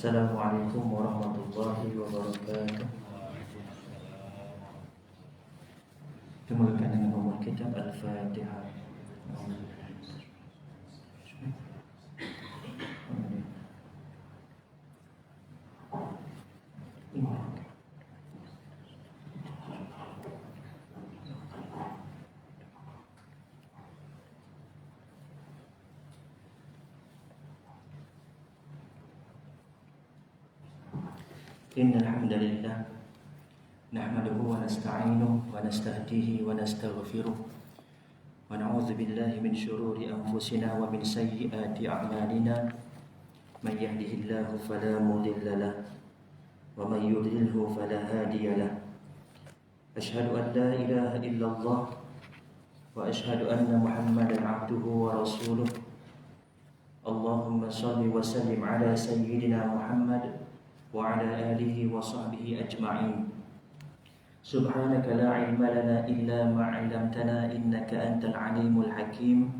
Assalamualaikum warahmatullahi wabarakatuh. Dimulakan dengan membaca kitab Al-Fatihah. Innal hamdalillah nahmaduhu wa nasta'inuhu wa nastahdihi wa nastaghfiruh wa na'udzu billahi min shururi anfusina wa min sayyiati a'malina may yahdihillahu fala mudilla lahu wa may yudlilhu fala hadiya lahu asyhadu an la ilaha illallah wa asyhadu anna Muhammadan 'abduhu wa rasuluh. Allahumma shalli wa sallim ala sayyidina Muhammad wa ala alihi wa sahbihi ajma'in. Subhanaka la ilma lana illa ma 'allamtana innaka antal alimul hakim.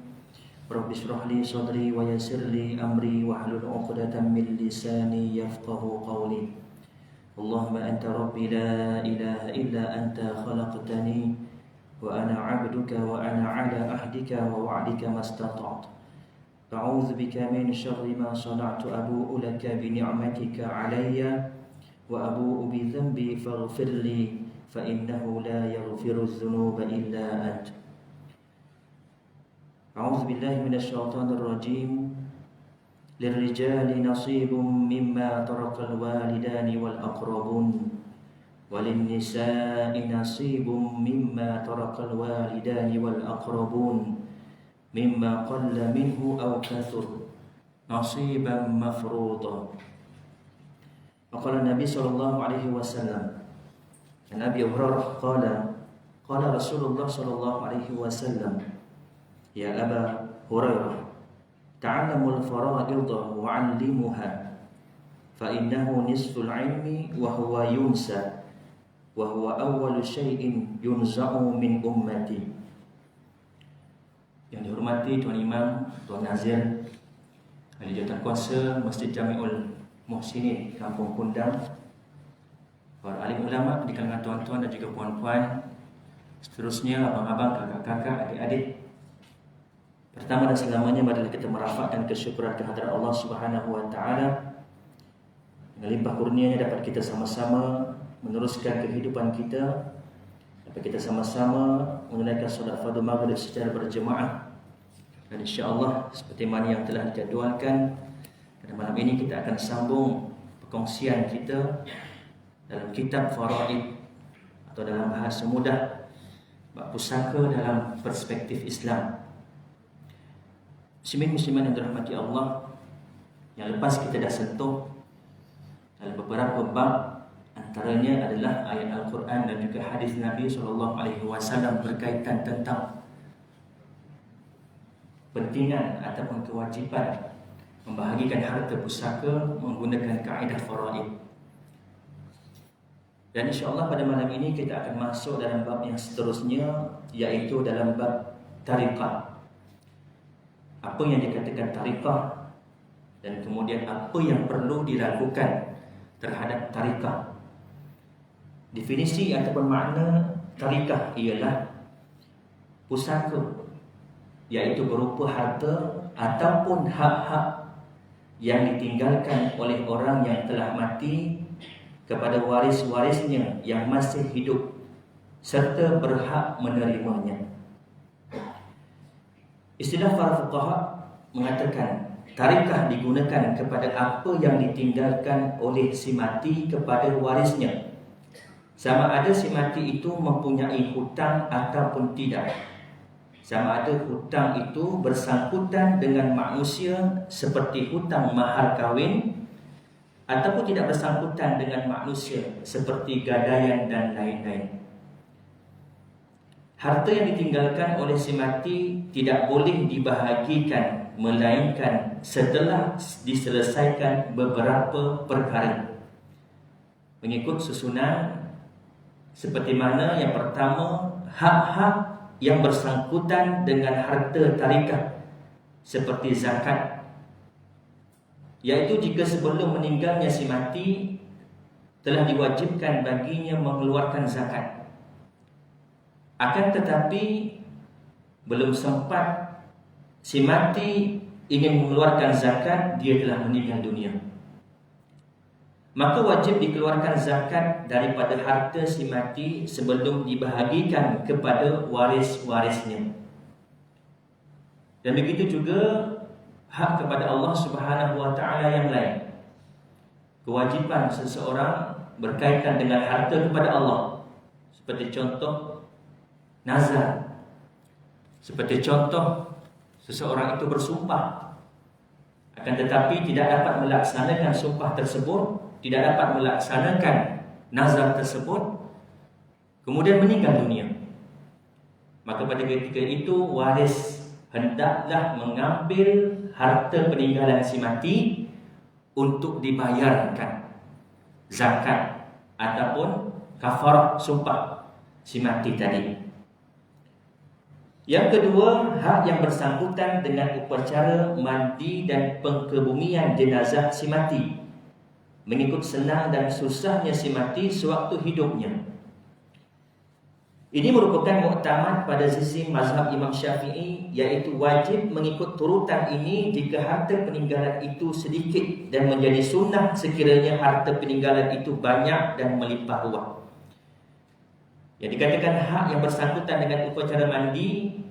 Rabbi shrah li sadri wa yassir li amri wahlul 'uqdatam min lisani yafqahu qawli. Allahumma anta rabbi la ilaha illa anta khalaqtani wa ana 'abduka wa ana 'ala ahdika wa wa'dika mastata'tu. A'udzu bika min syarri ma sana'tu abu'u laka bi ni'matika 'alayya wa abu'u bi dhanbi faghfir li fa innahu la yaghfiru dzunuba illa ant. A'udzu billahi minasy syaithanir rajim. Lirrijali nasibun mimma tarakal walidani wal aqrabun walin nisa'i nasibun mimma tarakal walidani wal aqrabun mimma qalla minhu aw kathur nasiban mafruḍa. Qala Nabi sallallahu alaihi wasallam, Nabi Hurairah qala Rasulullah sallallahu alaihi wasallam, ya Aba Hurairah, ta'allamul fara'idha wa 'allimuha fa innahu nisful 'ilmi wa huwa yunsa wa huwa awwalu syai'in yunza'u min ummati. Yang dihormati Tuan Imam, Tuan Nazir, Ahli Jawatankuasa Masjid Jami'ul Muhsinin Kampung Kundang, para alim ulama di kalangan tuan-tuan dan juga puan-puan, seterusnya abang-abang, kakak-kakak, adik-adik. Pertama dan selamanya adalah kita merafakkan kesyukuran kehadirat Allah Subhanahu wa taala. Dengan limpah kurnianya dapat kita sama-sama meneruskan kehidupan kita, dapat kita sama-sama menunaikan solat fardu maghrib secara berjemaah. Dan insya-Allah seperti mana yang telah dijadualkan, pada malam ini kita akan sambung perkongsian kita dalam kitab Faraid, atau dalam bahasa mudah bab pusaka dalam perspektif Islam. Muslimin-muslimat yang dirahmati Allah, yang lepas kita dah sentuh dalam beberapa bab, antaranya adalah ayat Al-Quran dan juga hadis Nabi SAW berkaitan tentang pentingan ataupun kewajipan membahagikan harta pusaka menggunakan kaedah faraid. Dan insya-Allah pada malam ini kita akan masuk dalam bab yang seterusnya, iaitu dalam bab tariqah. Apa yang dikatakan tariqah dan kemudian apa yang perlu dilakukan terhadap tariqah. Definisi ataupun makna tariqah ialah pusaka, iaitu berupa harta ataupun hak-hak yang ditinggalkan oleh orang yang telah mati kepada waris-warisnya yang masih hidup serta berhak menerimanya. Istilah para fuqaha mengatakan tariqah digunakan kepada apa yang ditinggalkan oleh si mati kepada warisnya, sama ada si mati itu mempunyai hutang ataupun tidak, sama ada hutang itu bersangkutan dengan manusia seperti hutang mahar kahwin, ataupun tidak bersangkutan dengan manusia seperti gadaian dan lain-lain. Harta yang ditinggalkan oleh si mati tidak boleh dibahagikan melainkan setelah diselesaikan beberapa perkara. Mengikut susunan seperti mana yang pertama, hak-hak yang bersangkutan dengan harta tariqah seperti zakat. Iaitu jika sebelum meninggalnya si mati telah diwajibkan baginya mengeluarkan zakat. Akan tetapi belum sempat si mati ingin mengeluarkan zakat, dia telah meninggal dunia. Maka wajib dikeluarkan zakat daripada harta si mati sebelum dibahagikan kepada waris-warisnya. Dan begitu juga hak kepada Allah Subhanahu wa taala yang lain. Kewajipan seseorang berkaitan dengan harta kepada Allah, seperti contoh nazar, seperti contoh seseorang itu bersumpah, akan tetapi tidak dapat melaksanakan sumpah tersebut, tidak dapat melaksanakan nazar tersebut, kemudian meninggal dunia. Maka pada ketika itu waris hendaklah mengambil harta peninggalan si mati untuk dibayarkan zakat ataupun kafarah sumpah si mati tadi. Yang kedua, hak yang bersangkutan dengan upacara mandi dan pengkebumian jenazah si mati, mengikut senang dan susahnya si mati sewaktu hidupnya. Ini merupakan muktamad pada sisi mazhab Imam Syafi'i, iaitu wajib mengikut turutan ini jika harta peninggalan itu sedikit dan menjadi sunnah sekiranya harta peninggalan itu banyak dan melimpah ruah. Yang dikatakan hak yang bersangkutan dengan upacara mandi,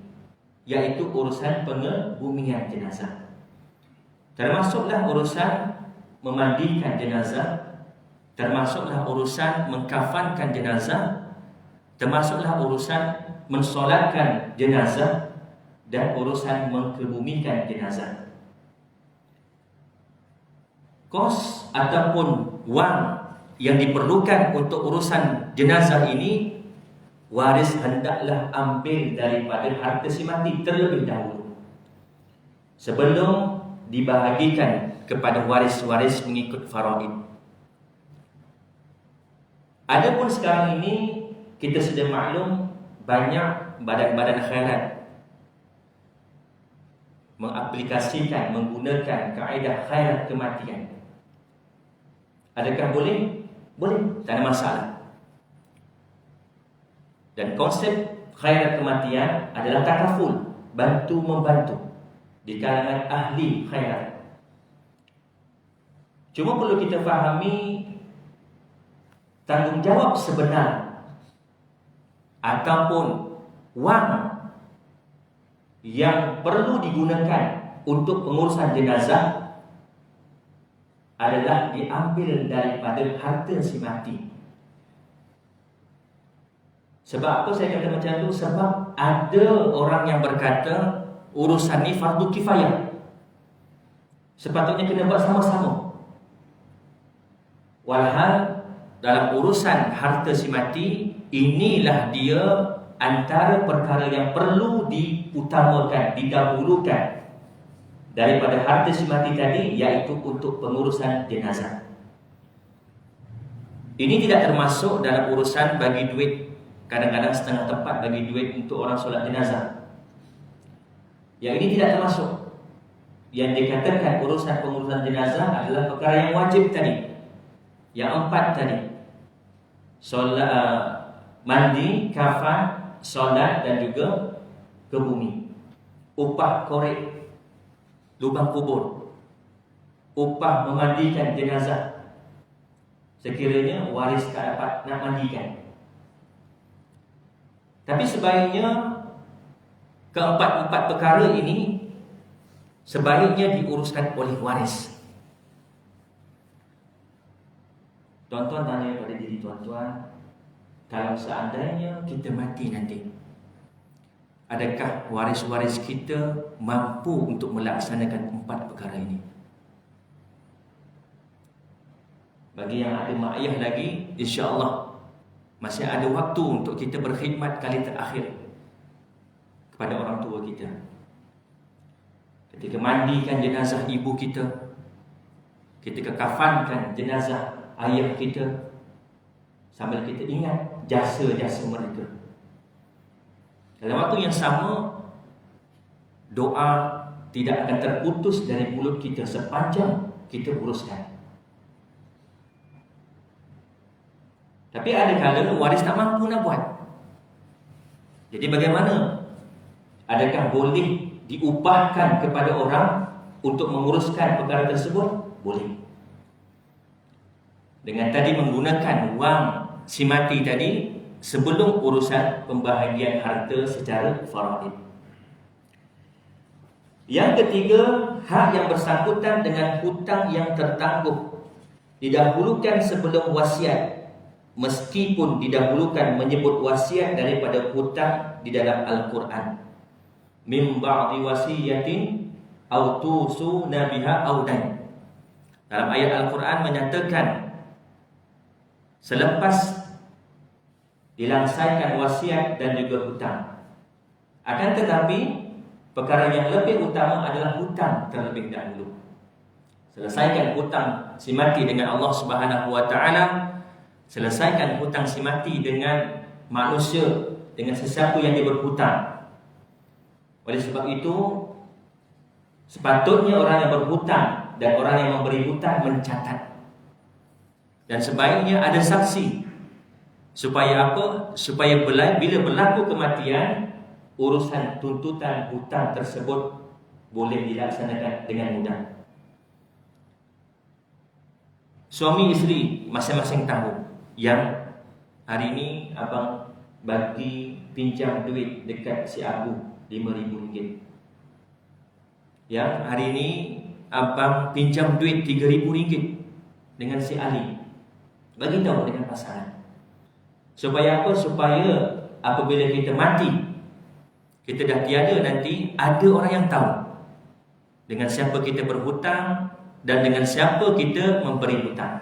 iaitu urusan pengebumian jenazah. Termasuklah urusan memandikan jenazah, termasuklah urusan mengkafankan jenazah, termasuklah urusan mensolatkan jenazah, dan urusan mengkebumikan jenazah. Kos ataupun wang yang diperlukan untuk urusan jenazah ini, waris hendaklah ambil daripada harta si mati terlebih dahulu, sebelum dibahagikan kepada waris-waris mengikut faraid. Adapun sekarang ini kita sudah maklum banyak badan-badan khairat mengaplikasikan, menggunakan kaedah khairat kematian. Adakah boleh? Boleh, tak ada masalah. Dan konsep khairat kematian adalah takaful, bantu-membantu di kalangan ahli khairat. Cuma perlu kita fahami tanggungjawab sebenar ataupun wang yang perlu digunakan untuk pengurusan jenazah adalah diambil daripada harta si mati. Sebab apa saya kata macam tu? Sebab ada orang yang berkata urusan ni fardu kifayah, sepatutnya kena buat sama-sama. Walhal dalam urusan harta si mati, inilah dia antara perkara yang perlu diutamakan, didahulukan daripada harta si mati tadi, iaitu untuk pengurusan jenazah. Ini tidak termasuk dalam urusan bagi duit. Kadang-kadang setengah tempat bagi duit untuk orang solat jenazah. Yang ini tidak termasuk. Yang dikatakan urusan pengurusan jenazah adalah perkara yang wajib tadi, yang 4 tadi: solat, mandi, kafan, solat, dan juga ke bumi. Upah korek lubang kubur, upah memandikan jenazah sekiranya waris tak dapat nak mandikan. Tapi sebaiknya keempat-empat perkara ini sebaiknya diuruskan oleh waris. Tuan-tuan tanya pada diri tuan-tuan, kalau seandainya kita mati nanti, adakah waris-waris kita mampu untuk melaksanakan 4 perkara ini? Bagi yang ada mak ayah lagi, insya-Allah masih ada waktu untuk kita berkhidmat kali terakhir kepada orang tua kita. Ketika mandikan jenazah ibu kita, ketika kafankan jenazah ayah kita, sambil kita ingat jasa-jasa mereka. Dalam waktu yang sama, doa tidak akan terputus dari mulut kita sepanjang kita uruskan. Tapi ada kala waris tak mampu nak buat. Jadi bagaimana? Adakah boleh diupahkan kepada orang untuk menguruskan perkara tersebut? Boleh. Dengan tadi menggunakan wang si mati tadi sebelum urusan pembahagian harta secara faraid. Yang ketiga, hak yang bersangkutan dengan hutang yang tertangguh didahulukan sebelum wasiat, meskipun didahulukan menyebut wasiat daripada hutang di dalam Al-Quran. Min ba'di wasiyatin aw tusuna biha aw dain. Dalam ayat Al-Quran menyatakan selepas dilaksanakan wasiat dan juga hutang. Akan tetapi perkara yang lebih utama adalah hutang terlebih dahulu. Selesaikan hutang si mati dengan Allah Subhanahu wa taala. Selesaikan hutang si mati dengan manusia, dengan sesiapa yang dia berhutang. Oleh sebab itu, sepatutnya orang yang berhutang dan orang yang memberi hutang mencatat. Dan sebaiknya ada saksi. Supaya apa? Supaya bila berlaku kematian, urusan tuntutan hutang tersebut boleh dilaksanakan dengan mudah. Suami isteri masing-masing tahu yang hari ini abang bagi pinjam duit dekat si Abu RM5,000. Yang hari ini abang pinjam duit RM3,000 dengan si Ali. Bagi tahu dengan pasangan. Supaya apa? Supaya apabila kita mati, kita dah tiada, nanti ada orang yang tahu dengan siapa kita berhutang dan dengan siapa kita memberi hutang.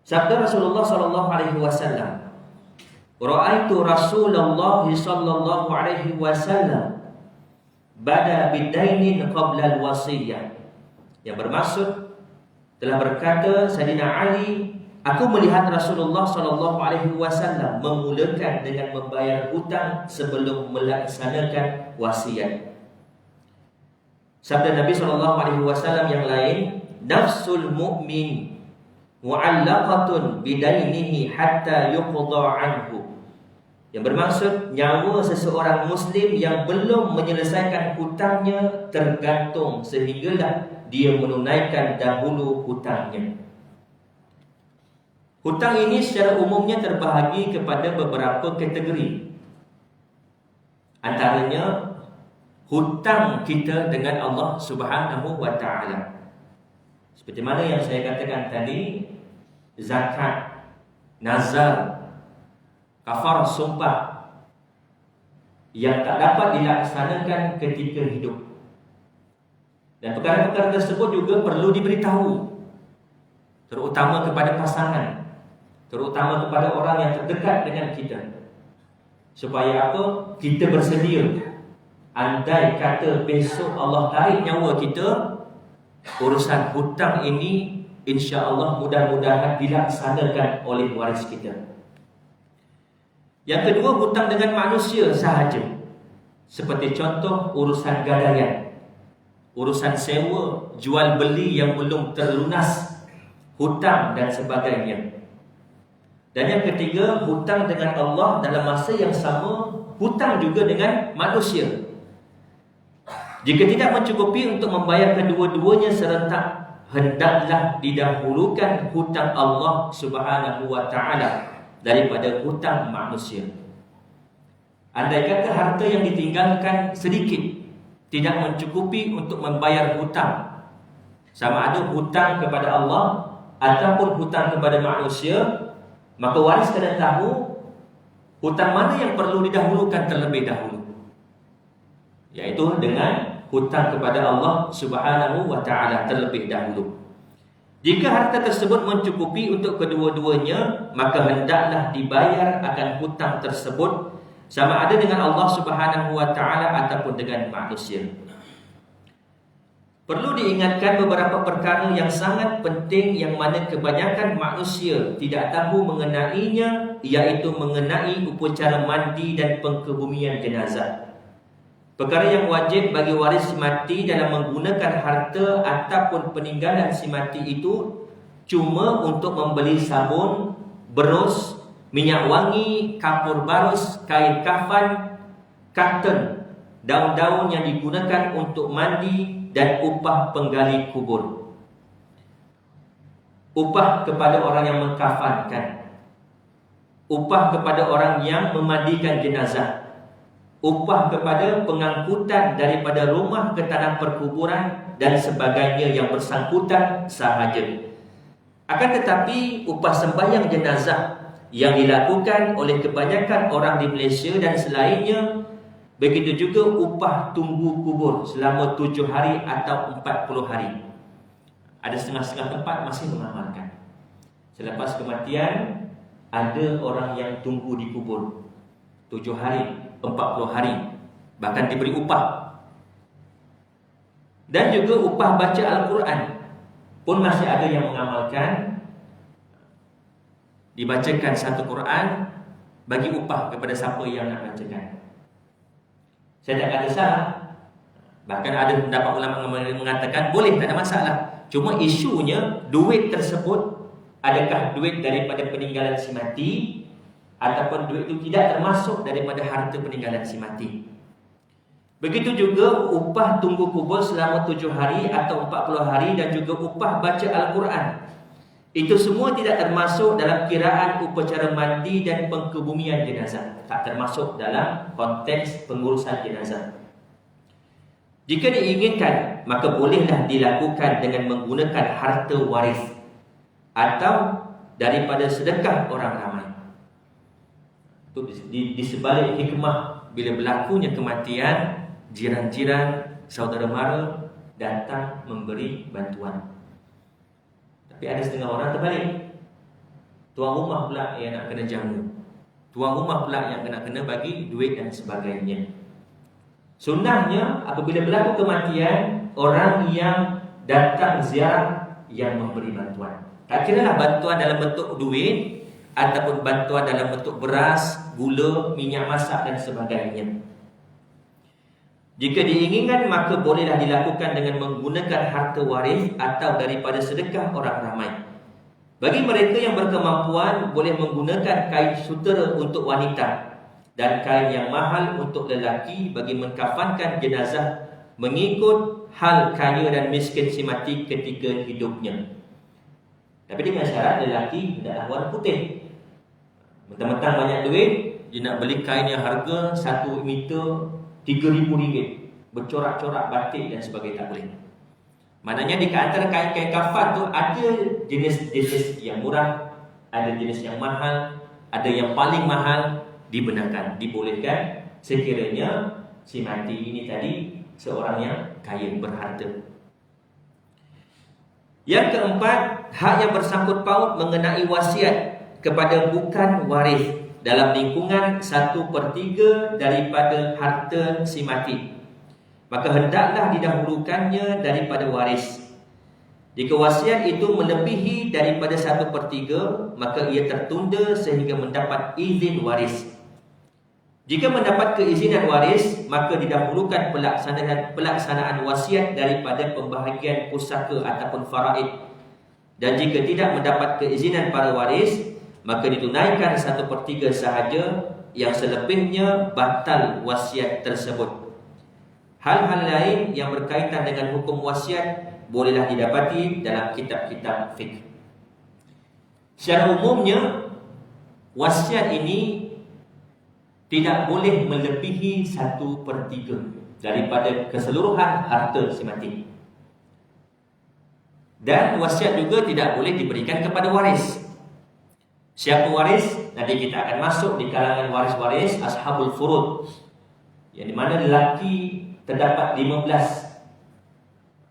Sabda Rasulullah sallallahu alaihi wasallam, "Ra'aitu Rasulullah sallallahu alaihi wasallam bada bidainin qabla al-wasiyah." Yang bermaksud telah berkata Sayyidina Ali, aku melihat Rasulullah sallallahu alaihi wasallam memulakan dengan membayar hutang sebelum melaksanakan wasiat. Sabda Nabi sallallahu alaihi wasallam yang lain, "Nafsul mu'min mu'allaqatun bidainihi hatta yuqda anhu." Yang bermaksud nyawa seseorang muslim yang belum menyelesaikan hutangnya tergantung sehinggalah dia menunaikan dahulu hutangnya. Hutang ini secara umumnya terbahagi kepada beberapa kategori. Antaranya hutang kita dengan Allah Subhanahu wa taala. Seperti mana yang saya katakan tadi, zakat, nazar, kafar sumpah yang tak dapat dilaksanakan ketika hidup. Dan perkara-perkara tersebut juga perlu diberitahu, terutama kepada pasangan, terutama kepada orang yang terdekat dengan kita. Supaya apa? Kita bersedia. Andai kata besok Allah tarik nyawa kita, urusan hutang ini insya-Allah mudah-mudahan dilaksanakan oleh waris kita. Yang kedua, hutang dengan manusia sahaja. Seperti contoh urusan gadaian, urusan sewa, jual beli yang belum terlunas, hutang dan sebagainya. Dan yang ketiga, hutang dengan Allah dalam masa yang sama, hutang juga dengan manusia. Jika tidak mencukupi untuk membayar kedua-duanya serentak, hendaklah didahulukan hutang Allah Subhanahu wa taala daripada hutang manusia. Andai kata harta yang ditinggalkan sedikit, tidak mencukupi untuk membayar hutang, sama ada hutang kepada Allah ataupun hutang kepada manusia, maka waris kena tahu hutang mana yang perlu didahulukan terlebih dahulu, yaitu dengan hutang kepada Allah Subhanahu wa taala terlebih dahulu. Jika harta tersebut mencukupi untuk kedua-duanya, maka hendaklah dibayar akan hutang tersebut, sama ada dengan Allah Subhanahu wa taala ataupun dengan manusia. Perlu diingatkan beberapa perkara yang sangat penting yang mana kebanyakan manusia tidak tahu mengenainya, iaitu mengenai upacara mandi dan pengkebumian jenazah. Perkara yang wajib bagi waris si mati dalam menggunakan harta ataupun peninggalan si mati itu cuma untuk membeli sabun, berus, minyak wangi, kapur barus, kain kafan, karton, daun-daun yang digunakan untuk mandi dan upah penggali kubur. Upah kepada orang yang mengkafankan, upah kepada orang yang memandikan jenazah, upah kepada pengangkutan daripada rumah ke tanah perkuburan dan sebagainya yang bersangkutan sahaja. Akan tetapi upah sembahyang jenazah yang dilakukan oleh kebanyakan orang di Malaysia dan selainnya, begitu juga upah tunggu kubur selama 7 hari atau 40 hari. Ada setengah-setengah tempat masih mengamalkan. Selepas kematian, ada orang yang tunggu di kubur 7 hari, 40 hari, bahkan diberi upah. Dan juga upah baca Al-Quran pun masih ada yang mengamalkan. Dibacakan satu Quran, bagi upah kepada siapa yang nak bacakan. Saya tak kata salah. Bahkan ada pendapat ulama mengatakan boleh, tak ada masalah. Cuma isunya duit tersebut adakah duit daripada peninggalan si mati ataupun duit itu tidak termasuk daripada harta peninggalan si mati. Begitu juga upah tunggu kubur selama 7 hari atau 40 hari dan juga upah baca Al-Quran. Itu semua tidak termasuk dalam kiraan upacara mandi dan pengkebumian jenazah. Tak termasuk dalam konteks pengurusan jenazah. Jika diinginkan, maka bolehlah dilakukan dengan menggunakan harta waris atau daripada sedekah orang ramai. Itu di sebalik hikmah bila berlakunya kematian, jiran-jiran, saudara mara datang memberi bantuan. Tapi ada setengah orang terbalik. Tuan rumah pula yang nak kena jamu. Tuan rumah pula yang kena bagi duit dan sebagainya. Sunnahnya apabila berlaku kematian, orang yang datang ziarah yang memberi bantuan. Tak kiralah bantuan dalam bentuk duit ataupun bantuan dalam bentuk beras, gula, minyak masak dan sebagainya. Jika diinginkan, maka bolehlah dilakukan dengan menggunakan harta waris atau daripada sedekah orang ramai. Bagi mereka yang berkemampuan, boleh menggunakan kain sutera untuk wanita dan kain yang mahal untuk lelaki bagi mengkafankan jenazah mengikut hal kaya dan miskin si mati ketika hidupnya. Tapi dengan syarat lelaki hendaklah warna putih. Mentang-mentang banyak duit, dia nak beli kain yang harga 1 meter RM3,000, bercorak-corak batik dan sebagainya, tak boleh. Maknanya di antara kain-kain kafan tu ada jenis-jenis yang murah, ada jenis yang mahal, ada yang paling mahal, dibenarkan, dibolehkan sekiranya si mati ini tadi seorang yang kaya berharta. Yang keempat, hak yang bersangkut paut mengenai wasiat kepada bukan waris dalam lingkungan 1/3 daripada harta si mati, maka hendaklah didahulukannya daripada waris. Jika wasiat itu melebihi daripada 1/3, maka ia tertunda sehingga mendapat izin waris. Jika mendapat keizinan waris, maka didahulukan pelaksanaan wasiat daripada pembahagian pusaka ataupun faraid. Dan jika tidak mendapat keizinan para waris, maka ditunaikan 1/3 sahaja, yang selebihnya batal wasiat tersebut. Hal-hal lain yang berkaitan dengan hukum wasiat bolehlah didapati dalam kitab-kitab fiqh. Secara umumnya, wasiat ini tidak boleh melebihi 1/3 daripada keseluruhan harta si mati. Dan wasiat juga tidak boleh diberikan kepada waris. Siapa waris? Nanti kita akan masuk di kalangan waris-waris ashabul furud, yang di mana lelaki terdapat 15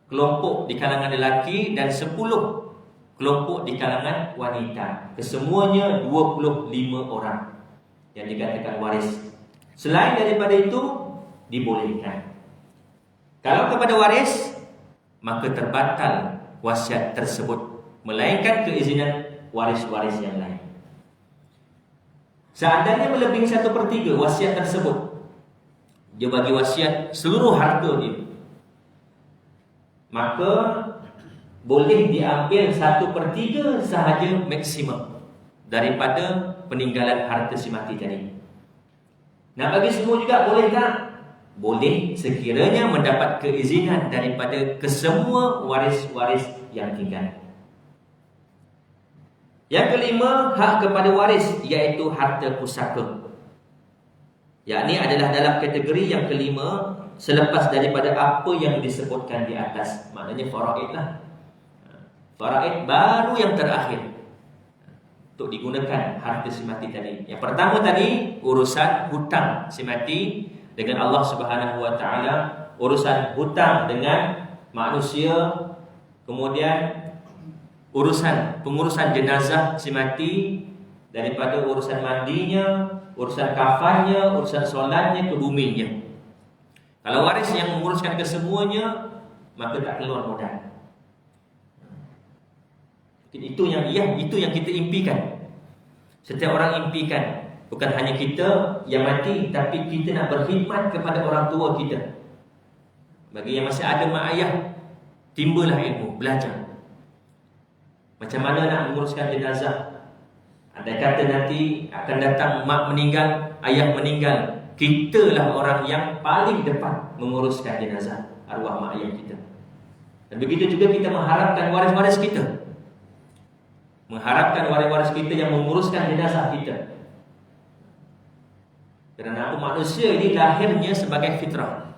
kelompok di kalangan lelaki dan 10 kelompok di kalangan wanita. Kesemuanya 25 orang yang dikatakan waris. Selain daripada itu, dibolehkan. Kalau kepada waris, maka terbatal wasiat tersebut, melainkan keizinan waris-waris yang lain. Seandainya melebihi 1/3 wasiat tersebut, dia bagi wasiat seluruh harta dia, maka boleh diambil 1/3 sahaja maksimum daripada peninggalan harta si mati tadi. Nak bagi semua juga boleh tak? Boleh, sekiranya mendapat keizinan daripada kesemua waris-waris yang tinggal. Yang kelima, hak kepada waris, iaitu harta pusaka. Yakni adalah dalam kategori yang kelima selepas daripada apa yang disebutkan di atas. Maknanya faraid lah. Faraid baru yang terakhir untuk digunakan harta si mati tadi. Yang pertama tadi urusan hutang si mati dengan Allah Subhanahu wa taala, urusan hutang dengan manusia, kemudian pengurusan jenazah si mati, daripada urusan mandinya, urusan kafannya, urusan solatnya, kebuminya. Kalau waris yang menguruskan kesemuanya, maka tak keluar modal. Itu yang kita impikan. Setiap orang impikan, bukan hanya kita yang mati, tapi kita nak berkhidmat kepada orang tua kita. Bagi yang masih ada mak ayah, timbalah ilmu, belajar macam mana nak menguruskan jenazah. Andai kata nanti akan datang mak meninggal, ayah meninggal, kitalah orang yang paling depan menguruskan jenazah arwah mak ayah kita. Dan begitu juga kita mengharapkan waris-waris kita, yang menguruskan jenazah kita. Kerana apa? Manusia ini lahirnya sebagai fitrah.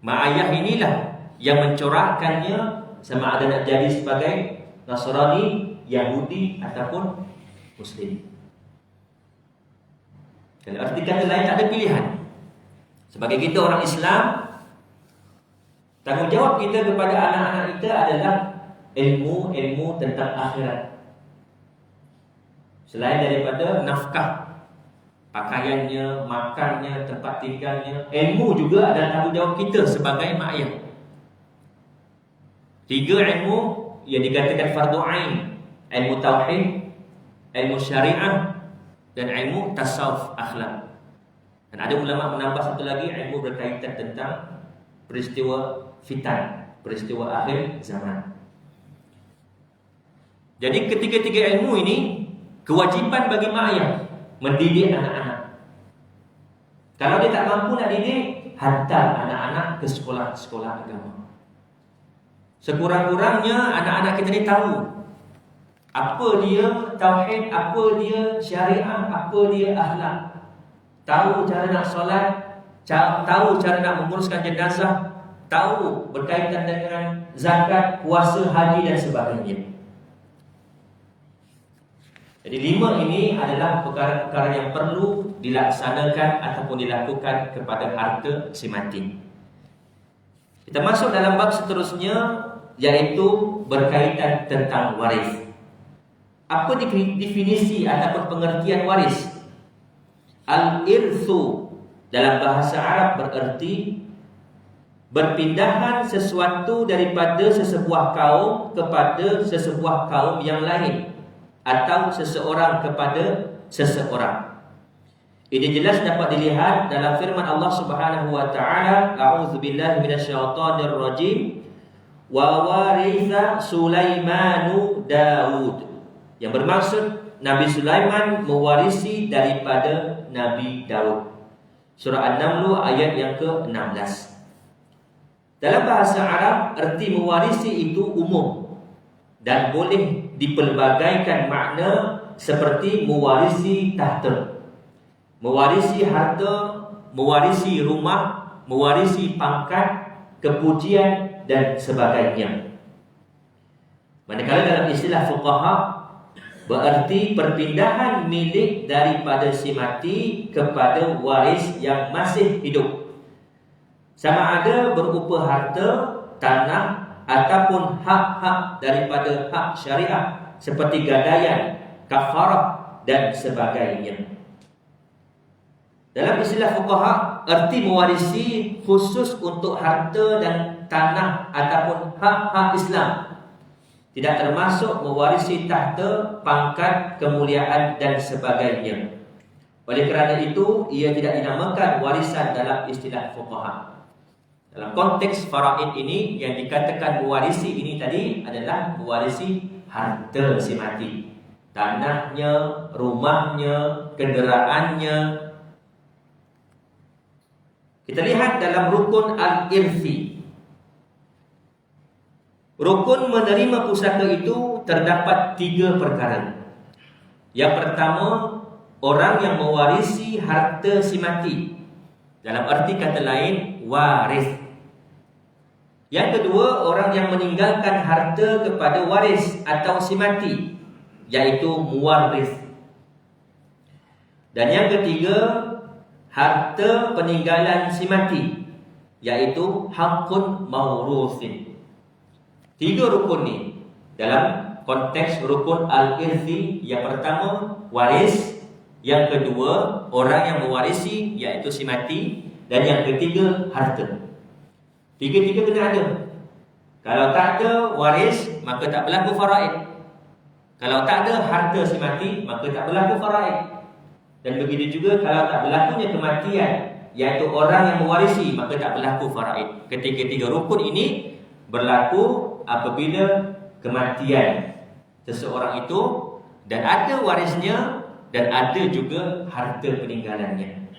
Mak ayah inilah yang mencorakkannya, sama ada nak jadi sebagai Nasrani, Yahudi ataupun Muslim. Kalau arti kata lain, tak ada pilihan. Sebagai kita orang Islam, tanggungjawab kita kepada anak-anak kita adalah ilmu tentang akhirat. Selain daripada nafkah, pakaiannya, makannya, tempat tinggalnya, ilmu juga adalah tanggungjawab kita sebagai mak ayah. 3 ilmu yang dikatakan fardu ain: ilmu tauhid, ilmu syariah, dan ilmu tasawuf akhlak. Dan ada ulama menambah satu lagi, ilmu berkaitan tentang peristiwa fitan, peristiwa akhir zaman. Jadi ketiga-tiga ilmu ini kewajiban bagi mak ayah mendidik anak-anak. Kalau dia tak mampu nak didik, hantar anak-anak ke sekolah-sekolah agama. Sekurang-kurangnya anak-anak kita ni tahu apa dia tauhid, apa dia syariah, apa dia akhlak. Tahu cara nak solat, tahu cara nak menguruskan jenazah, tahu berkaitan dengan zakat, puasa, haji dan sebagainya. Jadi 5 ini adalah perkara-perkara yang perlu dilaksanakan ataupun dilakukan kepada harta si mati. Kita masuk dalam bab seterusnya, iaitu berkaitan tentang waris. Apa definisi ataupun pengertian waris? Al-irthu dalam bahasa Arab bererti berpindahan sesuatu daripada sesebuah kaum kepada sesebuah kaum yang lain, atau seseorang kepada seseorang. Ini jelas dapat dilihat dalam firman Allah Subhanahu wa taala, a'udzubillahi minasyaitonir rajim, wa waritha Sulaimanu Daud. Yang bermaksud Nabi Sulaiman mewarisi daripada Nabi Daud. Surah An-Naml ayat yang ke-16. Dalam bahasa Arab, erti mewarisi itu umum dan boleh dipelbagaikan makna seperti mewarisi tahta, mewarisi harta, mewarisi rumah, mewarisi pangkat, kepujian dan sebagainya. Manakala dalam istilah fuqaha berarti perpindahan milik daripada si mati kepada waris yang masih hidup, sama ada berupa harta, tanah ataupun hak-hak daripada hak syariah seperti gadaian, kafarah dan sebagainya. Dalam istilah fuqaha, erti mewarisi khusus untuk harta dan tanah ataupun hak-hak Islam, tidak termasuk mewarisi tahta, pangkat, kemuliaan dan sebagainya. Oleh kerana itu, ia tidak dinamakan warisan dalam istilah fuqaha. Dalam konteks faraid ini, yang dikatakan mewarisi ini tadi adalah mewarisi harta si mati. Tanahnya, rumahnya, kenderaannya. Kita lihat dalam rukun al-irthi. Rukun menerima pusaka itu terdapat 3 perkara. Yang pertama, orang yang mewarisi harta si mati. Dalam arti kata lain, waris. Yang kedua, orang yang meninggalkan harta kepada waris atau si mati, iaitu muwaris. Dan yang ketiga, harta peninggalan si mati, iaitu hakun maurusin. 3 rukun ni dalam konteks rukun al-irthi. Yang pertama, waris. Yang kedua, orang yang mewarisi, iaitu si mati. Dan yang ketiga, harta. 3-3 kena ada. Kalau tak ada waris, maka tak berlaku faraid. Kalau tak ada harta si mati, maka tak berlaku faraid. Dan begitu juga kalau tak berlakunya kematian, iaitu orang yang mewarisi, maka tak berlaku faraid. Ketiga-tiga rukun ini berlaku apabila kematian seseorang itu dan ada warisnya dan ada juga harta peninggalannya.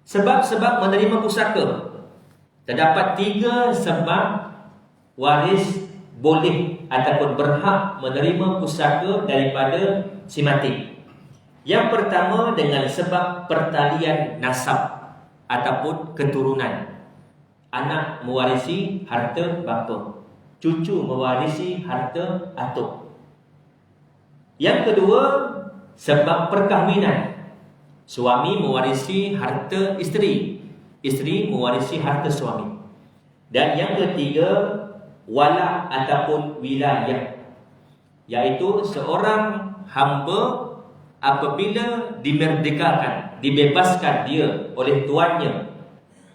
Sebab-sebab menerima pusaka. Terdapat 3 sebab waris boleh ataupun berhak menerima pusaka daripada si mati. Yang pertama, dengan sebab pertalian nasab ataupun keturunan. Anak mewarisi harta bapa, cucu mewarisi harta atuk. Yang kedua, sebab perkahwinan. Suami mewarisi harta isteri, isteri mewarisi harta suami. Dan yang ketiga, wala ataupun wilayah, iaitu seorang hamba apabila dimerdekakan, dibebaskan dia oleh tuannya,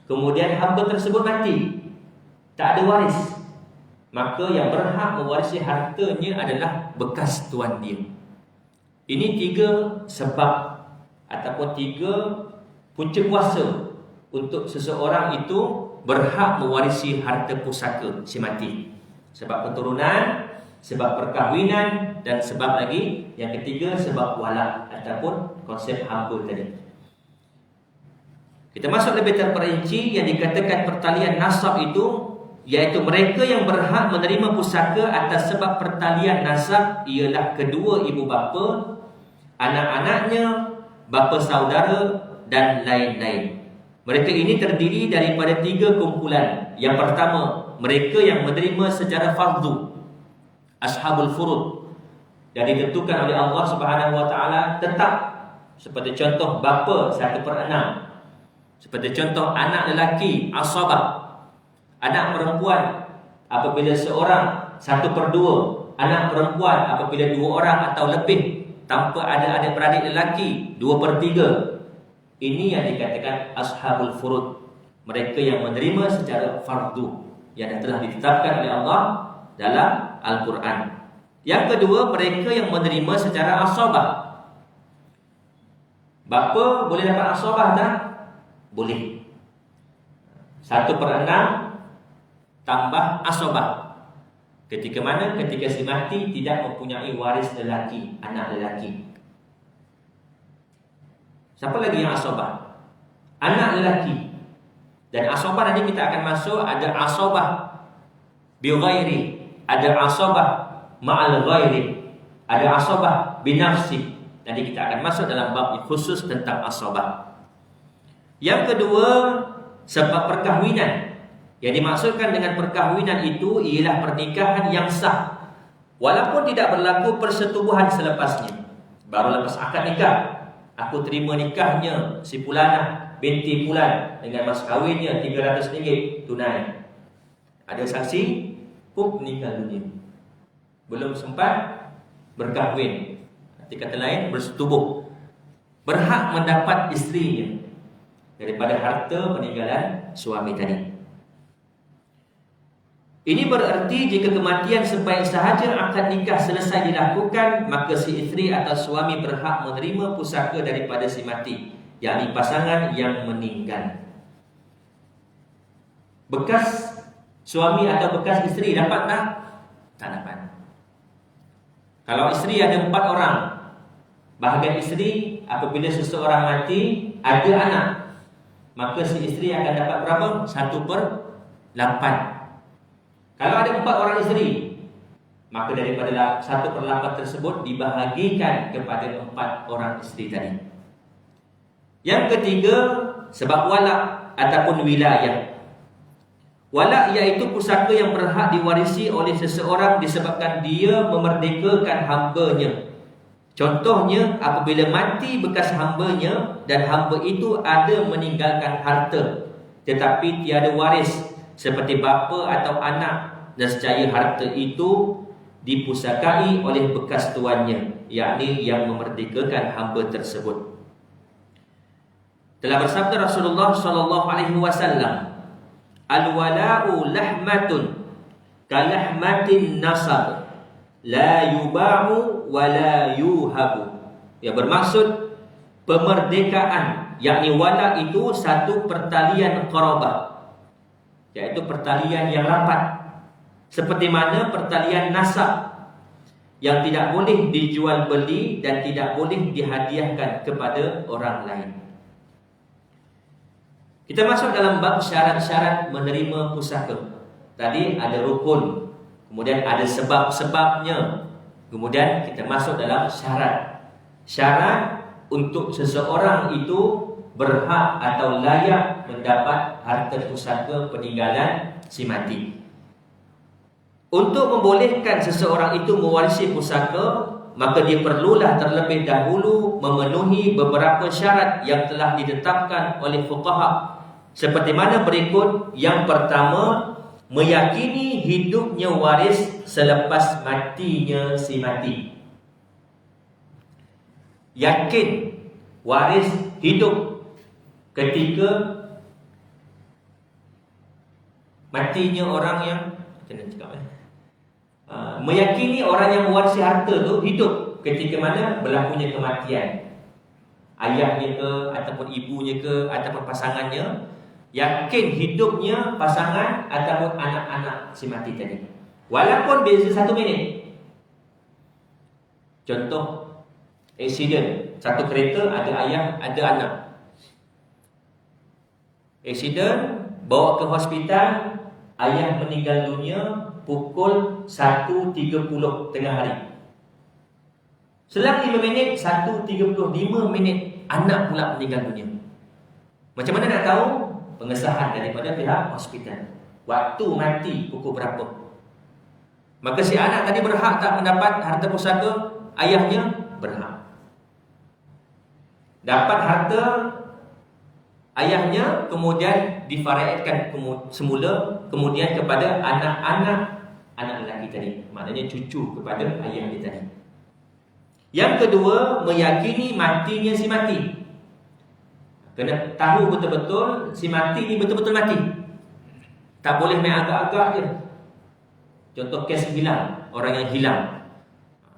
kemudian hamba tersebut mati, tak ada waris, maka yang berhak mewarisi hartanya adalah bekas tuan dia. Ini 3 sebab ataupun 3 punca kuasa untuk seseorang itu berhak mewarisi harta pusaka si mati. Sebab keturunan, sebab perkahwinan, dan sebab lagi yang ketiga, sebab wala ataupun konsep hamba tadi. Kita masuk lebih terperinci. Yang dikatakan pertalian nasab itu, iaitu mereka yang berhak menerima pusaka atas sebab pertalian nasab ialah kedua ibu bapa, anak-anaknya, bapa saudara, dan lain-lain. Mereka ini terdiri daripada 3 kumpulan. Yang pertama, mereka yang menerima secara fardu, ashabul furud, dan ditentukan oleh Allah Subhanahu wa taala tetap. Seperti contoh bapa 1/6. Seperti contoh anak lelaki asabah. Anak perempuan apabila seorang 1/2. Anak perempuan apabila 2 orang atau lebih tanpa ada adik-beradik lelaki 2/3. Ini yang dikatakan ashabul furud. Mereka yang menerima secara fardu, yang telah ditetapkan oleh Allah dalam Al-Quran. Yang kedua, mereka yang menerima secara asabah. Bapa boleh dapat asabah tak? Boleh. 1/6 tambah asabah. Ketika mana? Ketika si mati tidak mempunyai waris lelaki, anak lelaki. Siapa lagi yang asabah? Anak lelaki. Dan asabah nanti kita akan masuk, ada asabah bi ghairi, ada asabah ma'al ghairi, ada asabah binafsi. Nanti kita akan masuk dalam bab khusus tentang asabah. Yang kedua, sebab perkahwinan. Yang dimaksudkan dengan perkahwinan itu ialah pernikahan yang sah, walaupun tidak berlaku persetubuhan selepasnya. Baru lepas akad nikah, aku terima nikahnya si Pulanah binti Pulan dengan mas kawinnya RM300 tunai. Ada saksi, pun meninggal dunia, belum sempat berkahwin. Arti kata lain, bersetubuh, berhak mendapat isterinya daripada harta peninggalan suami tadi. Ini bererti jika kematian sebaik sahaja akad nikah selesai dilakukan, maka si isteri atau suami berhak menerima pusaka daripada si mati, yakni pasangan yang meninggal. Bekas suami atau bekas isteri dapat tak? Tak dapat. Kalau isteri ada 4 orang, bahagian isteri apabila seseorang mati ada anak, maka si isteri akan dapat berapa? 1/8. Kalau ada 4 orang isteri, maka daripada 1/8 tersebut dibahagikan kepada 4 orang isteri tadi. Yang ketiga, sebab walak ataupun wilayah. Walak iaitu pusaka yang berhak diwarisi oleh seseorang disebabkan dia memerdekakan hambanya. Contohnya, apabila mati bekas hambanya dan hamba itu ada meninggalkan harta tetapi tiada waris, seperti bapa atau anak, nescaya harta itu dipusakai oleh bekas tuannya, yakni yang memerdekakan hamba tersebut. Telah bersabda Rasulullah sallallahu alaihi wasallam, "Al-wala'u lahmatun kalahmatin nasab, la yuba'u wa la yuhabu." Yang bermaksud pemerdekaan, yakni wala itu satu pertalian qarabah, iaitu pertalian yang rapat, seperti mana pertalian nasab yang tidak boleh dijual beli dan tidak boleh dihadiahkan kepada orang lain. Kita masuk dalam bab syarat-syarat menerima pusaka. Tadi ada rukun, kemudian ada sebab-sebabnya, kemudian kita masuk dalam syarat. Syarat untuk seseorang itu berhak atau layak mendapat harta pusaka peninggalan si mati. Untuk membolehkan seseorang itu mewarisi pusaka, maka dia perlulah terlebih dahulu memenuhi beberapa syarat yang telah ditetapkan oleh fuqaha, seperti mana berikut. Yang pertama, meyakini hidupnya waris selepas matinya si mati. Yakin waris hidup ketika matinya orang yang meyakini orang yang mewarisi harta tu hidup ketika mana berlakunya kematian ayahnya ke, ataupun ibunya ke, ataupun pasangannya. Yakin hidupnya pasangan ataupun anak-anak si mati tadi, walaupun beza 1 minit. Contoh, accident, satu kereta ada ayah, ada anak. Accident, bawa ke hospital, ayah meninggal dunia pukul 1.30 tengah hari. Selang 5 minit, 1.35 minit, anak pula meninggal dunia. Macam mana nak tahu? Pengesahan daripada pihak hospital, waktu mati pukul berapa. Maka si anak tadi berhak tak mendapat harta pusaka? Ayahnya berhak. Dapat harta ayahnya, kemudian difaraikan semula, kemudian kepada anak-anak lelaki tadi, maknanya cucu kepada ayah dia tadi. Yang kedua, meyakini matinya si mati. Kena tahu betul-betul si mati ni betul-betul mati. Tak boleh main agak-agak je. Contoh kes hilang, orang yang hilang,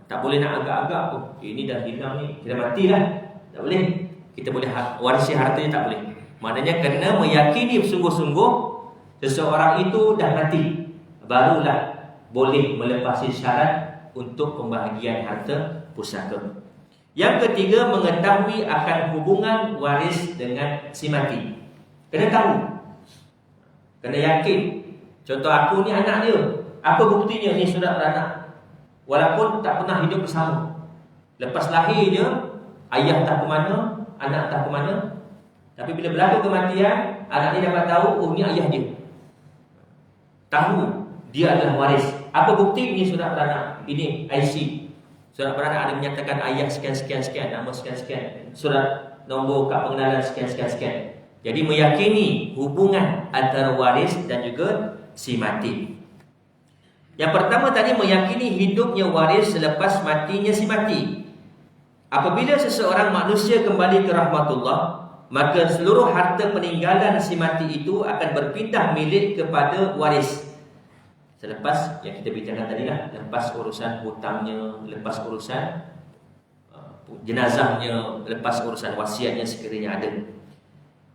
tak boleh nak agak-agak. Oh, ini dah hilang ni, kita matilah. Tak boleh. Kita boleh warisi hartanya, tak boleh. Maknanya kena meyakini sungguh-sungguh seseorang itu dah mati, barulah boleh melepasi syarat untuk pembahagian harta pusaka. Yang ketiga, mengetahui akan hubungan waris dengan si mati. Kena tahu, kena yakin. Contoh, aku ni anak dia, apa buktinya ni sudah beranak, walaupun tak pernah hidup bersama. Lepas lahir dia, ayah tak ke mana, anak tak ke mana, tapi bila berlaku kematian, anak dia dapat tahu, oh ni ayah dia. Tahu dia adalah waris. Apa bukti? Ini surat beranak, ini IC. Surat beranak ada menyatakan ayah sekian-sekian-sekian, nama sekian-sekian, surat nombor kad pengenalan sekian-sekian-sekian. Jadi meyakini hubungan antara waris dan juga si mati. Yang pertama tadi, meyakini hidupnya waris selepas matinya si mati. Apabila seseorang manusia kembali ke rahmatullah, maka seluruh harta peninggalan si mati itu akan berpindah milik kepada waris. Selepas yang kita bincangkan tadi lah, lepas urusan hutangnya, lepas urusan jenazahnya, lepas urusan wasiatnya sekiranya ada.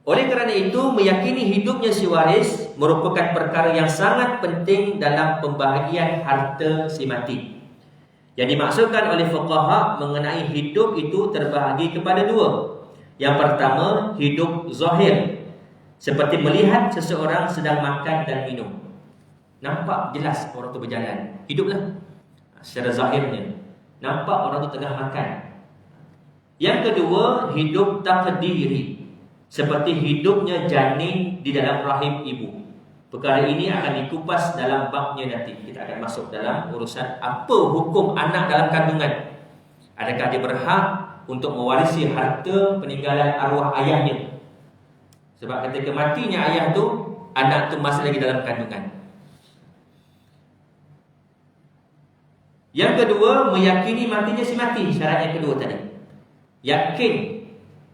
Oleh kerana itu, meyakini hidupnya si waris merupakan perkara yang sangat penting dalam pembahagian harta si mati. Yang dimaksudkan oleh fuqaha mengenai hidup itu terbahagi kepada dua. Yang pertama, hidup zahir, seperti melihat seseorang sedang makan dan minum. Nampak jelas orang tu berjalan, hiduplah secara zahirnya. Nampak orang tu tengah makan. Yang kedua, hidup takdiri, seperti hidupnya janin di dalam rahim ibu. Perkara ini akan dikupas dalam babnya nanti. Kita akan masuk dalam urusan apa hukum anak dalam kandungan. Adakah dia berhak untuk mewarisi harta peninggalan arwah ayahnya? Sebab ketika matinya ayah tu, anak tu masih lagi dalam kandungan. Yang kedua, meyakini matinya si mati. Syarat yang kedua tadi, yakin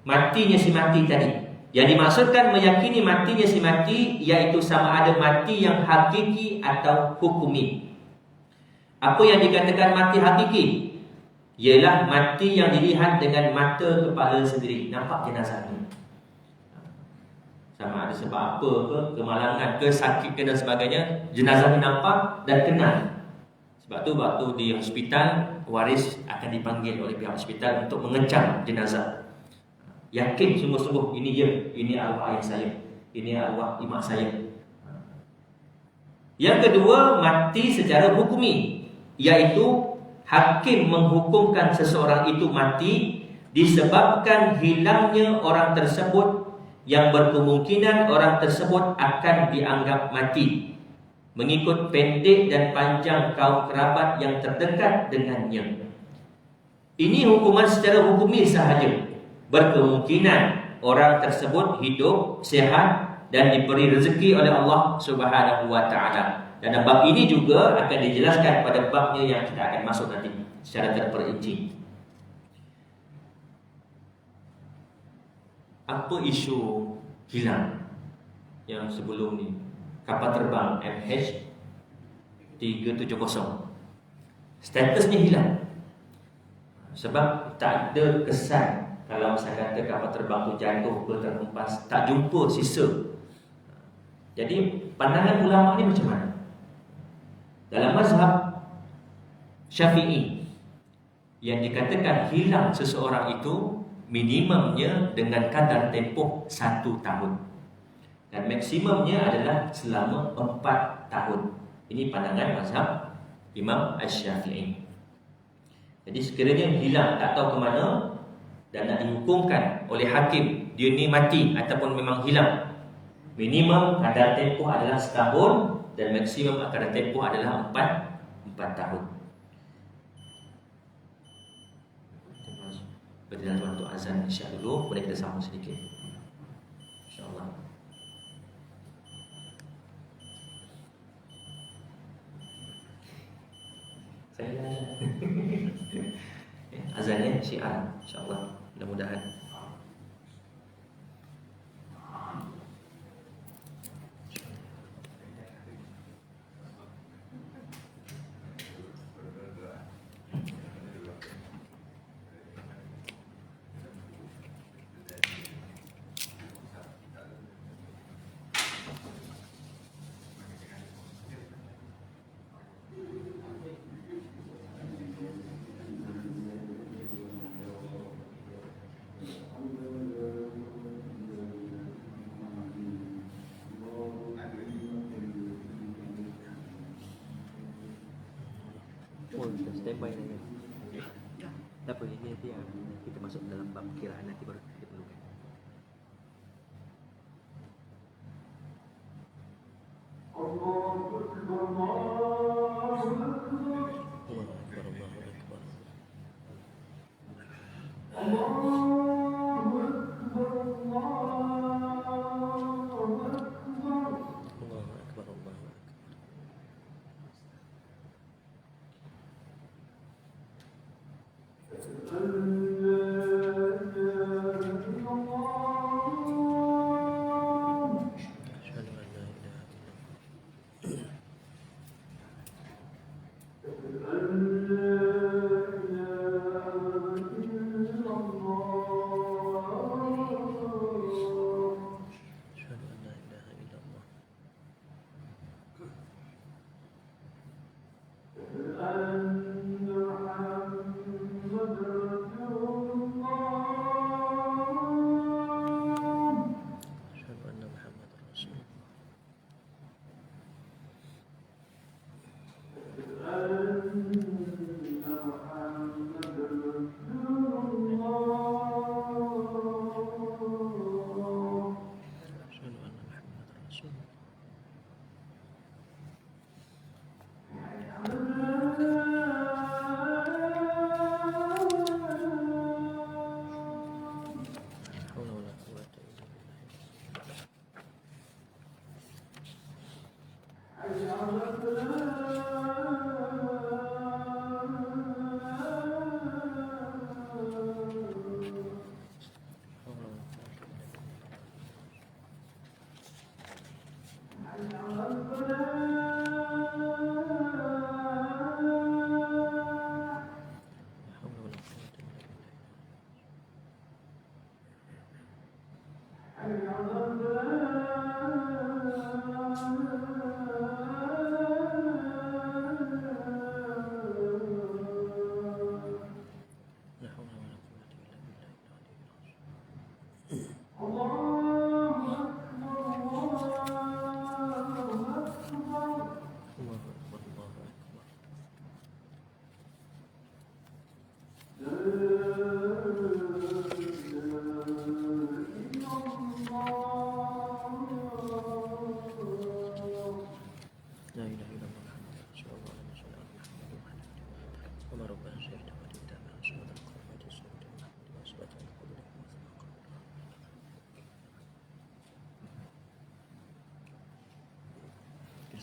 matinya si mati tadi. Yang dimaksudkan meyakini matinya si mati, iaitu sama ada mati yang hakiki atau hukumi. Apa yang dikatakan mati hakiki? Ialah mati yang dilihat dengan mata kepala sendiri. Nampak jenazahnya, sama ada sebab apa ke, kemalangan ke, sakit ke dan sebagainya, jenazahnya nampak dan kenal. Sebab tu waktu di hospital, waris akan dipanggil oleh pihak hospital untuk mengecam jenazah. Yakin sungguh-sungguh ini dia, ini arwah ayah saya, ini arwah imak saya. Yang kedua, mati secara hukumi, iaitu hakim menghukumkan seseorang itu mati disebabkan hilangnya orang tersebut, yang berkemungkinan orang tersebut akan dianggap mati mengikut pendek dan panjang kaum kerabat yang terdekat dengannya. Ini hukuman secara hukumi sahaja. Berkemungkinan orang tersebut hidup, sehat dan diberi rezeki oleh Allah Subhanahu wa taala. Dan bab ini juga akan dijelaskan pada babnya yang kita akan masuk nanti secara terperinci. Apa isu hilang yang sebelum ni? Kapal terbang MH370 statusnya hilang. Sebab tak ada kesan kalau misalnya kata kapal terbang tu jatuh ke terhempas, tak jumpa sisa. Jadi pandangan ulama ni macam mana? Dalam mazhab Syafi'i, yang dikatakan hilang seseorang itu minimumnya dengan kadar tempoh 1 tahun, dan maksimumnya adalah selama 4 tahun. Ini pandangan mazhab Imam Asy-Syafi'i. Jadi sekiranya hilang, tak tahu ke mana, dan nak dihukumkan oleh hakim dia ni mati ataupun memang hilang, minimum kadar tempoh adalah setahun dan maksimum kadar tempoh adalah 4 tahun. Berjalan untuk azan Isyak dulu, boleh kita sambung sedikit insya-Allah. Saya azannya syiar insya-Allah, mudah-mudahan. Standby lagi. Tak apa, ini nanti kita masuk dalam bab kiraan nanti baru kita perlukan.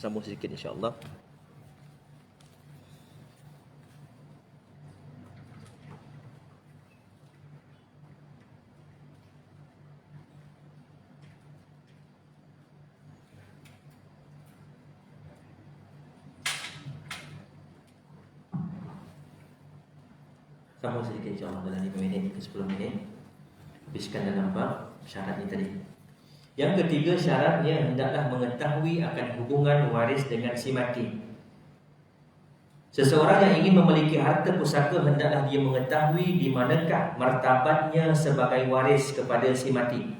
Sambung sedikit insya-Allah. Sambung sedikit insya-Allah dalam 5 minit ke 10 minit. Habiskan dalam bab syarat ini tadi. Yang ketiga, syaratnya hendaklah mengetahui akan hubungan waris dengan si mati. Seseorang yang ingin memiliki harta pusaka hendaklah dia mengetahui di manakah martabatnya sebagai waris kepada si mati.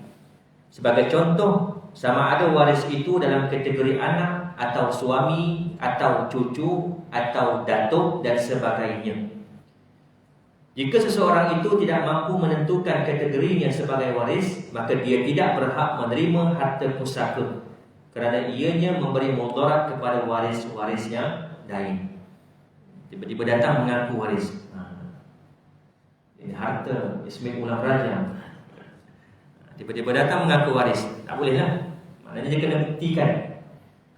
Sebagai contoh, sama ada waris itu dalam kategori anak atau suami atau cucu atau datuk dan sebagainya. Jika seseorang itu tidak mampu menentukan kategorinya sebagai waris, maka dia tidak berhak menerima harta pusaka kerana ianya memberi mudarat kepada waris-warisnya lain. Tiba-tiba datang mengaku waris. Ini harta Ismail Ulam Raja. Tiba-tiba datang mengaku waris. Tak bolehlah. Maknanya dia kena buktikan.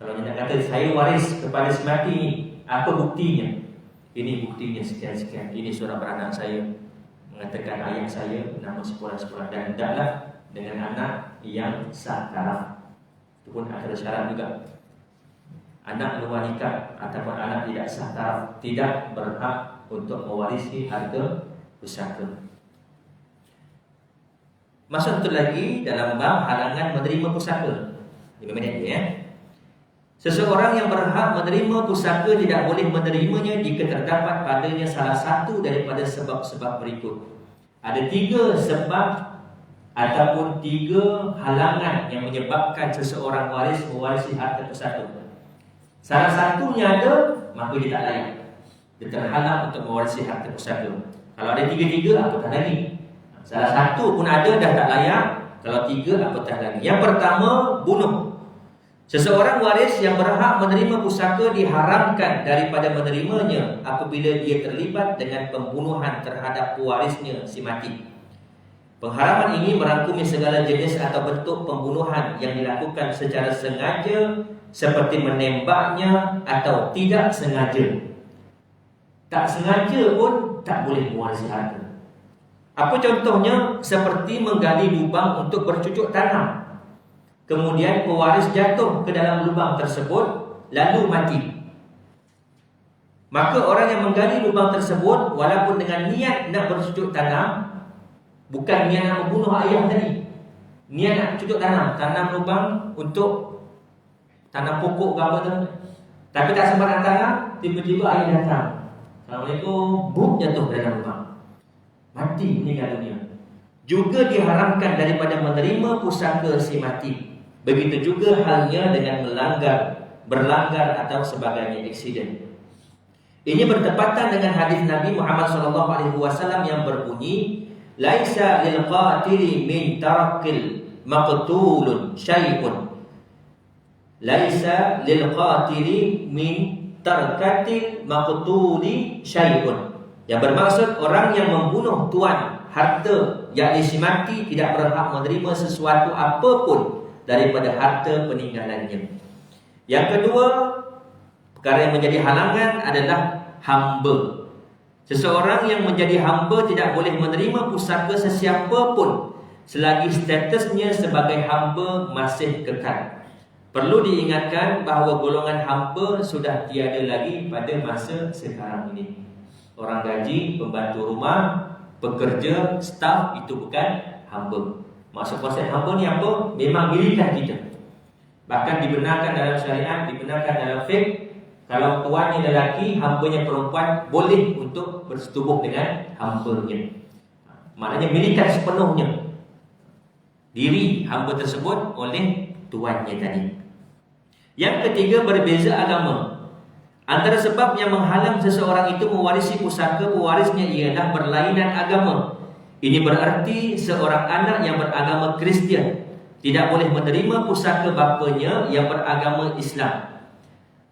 Kalau dia nak kata saya waris kepada si mati ni, apa buktinya? Ini buktinya sekian-sekian. Ini surat beranak saya, mengatakan ayah saya nama sekolah-sekolah, dan hendaklah dengan anak yang sah taraf. Itu pun ada syarat juga. Anak luar nikah ataupun anak tidak sah taraf tidak berhak untuk mewarisi harta pusaka. Masuk satu lagi dalam bab halangan menerima pusaka. 5 minit ya. Seseorang yang berhak menerima pusaka tidak boleh menerimanya jika terdapat padanya salah satu daripada sebab-sebab berikut. Ada 3 sebab ataupun 3 halangan yang menyebabkan seseorang waris mewarisi harta pusaka. Salah satunya ada, maka dia tak layak. Dia terhalang untuk mewarisi harta pusaka. Kalau ada 3-3, apatah lagi. Salah satu pun ada dah tak layak. Kalau 3, apatah lagi. Yang pertama, bunuh. Seseorang waris yang berhak menerima pusaka diharamkan daripada menerimanya apabila dia terlibat dengan pembunuhan terhadap pewarisnya si mati. Pengharaman ini merangkumi segala jenis atau bentuk pembunuhan yang dilakukan secara sengaja seperti menembaknya atau tidak sengaja. Tak sengaja pun tak boleh mewarisi harta. Apa contohnya? Seperti menggali lubang untuk bercucuk tanam. Kemudian pewaris jatuh ke dalam lubang tersebut lalu mati. Maka orang yang menggali lubang tersebut walaupun dengan niat nak bercucuk tanam, bukan niat nak membunuh ayah tadi, niat nak cucuk tanam, tanam lubang untuk tanam pokok ke apa tu, tapi tak sempat nak tanam, tiba-tiba ayah datang, Assalamualaikum, buk, jatuh ke dalam lubang, mati, meninggal dunia. Juga diharamkan daripada menerima pusaka si mati. Begitu juga halnya dengan berlanggar atau sebagainya eksiden. Ini bertepatan dengan hadis Nabi Muhammad SAW yang berbunyi, laisa lil qatili min tarakil maqtulun syai'un. Laisa lil qatili min tarkatil maqtuli syai'un. Yang bermaksud orang yang membunuh tuan harta, yakni si mati, tidak berhak menerima sesuatu apapun daripada harta peninggalannya. Yang kedua, perkara yang menjadi halangan adalah hamba. Seseorang yang menjadi hamba tidak boleh menerima pusaka sesiapa pun selagi statusnya sebagai hamba masih kekal. Perlu diingatkan bahawa golongan hamba sudah tiada lagi pada masa sekarang ini. Orang gaji, pembantu rumah, pekerja, staf itu bukan hamba. Maksud konsep hamba ni apa? Memang milikan kita. Bahkan dibenarkan dalam syariat, dibenarkan dalam fiqh, kalau tuannya lelaki, hambanya perempuan boleh untuk bersetubuh dengan hambanya. Maknanya milikan sepenuhnya diri hamba tersebut oleh tuannya tadi. Yang ketiga, berbeza agama. Antara sebab yang menghalang seseorang itu mewarisi pusaka pewarisnya ialah berlainan agama. Ini berarti seorang anak yang beragama Kristian tidak boleh menerima pusaka bapanya yang beragama Islam.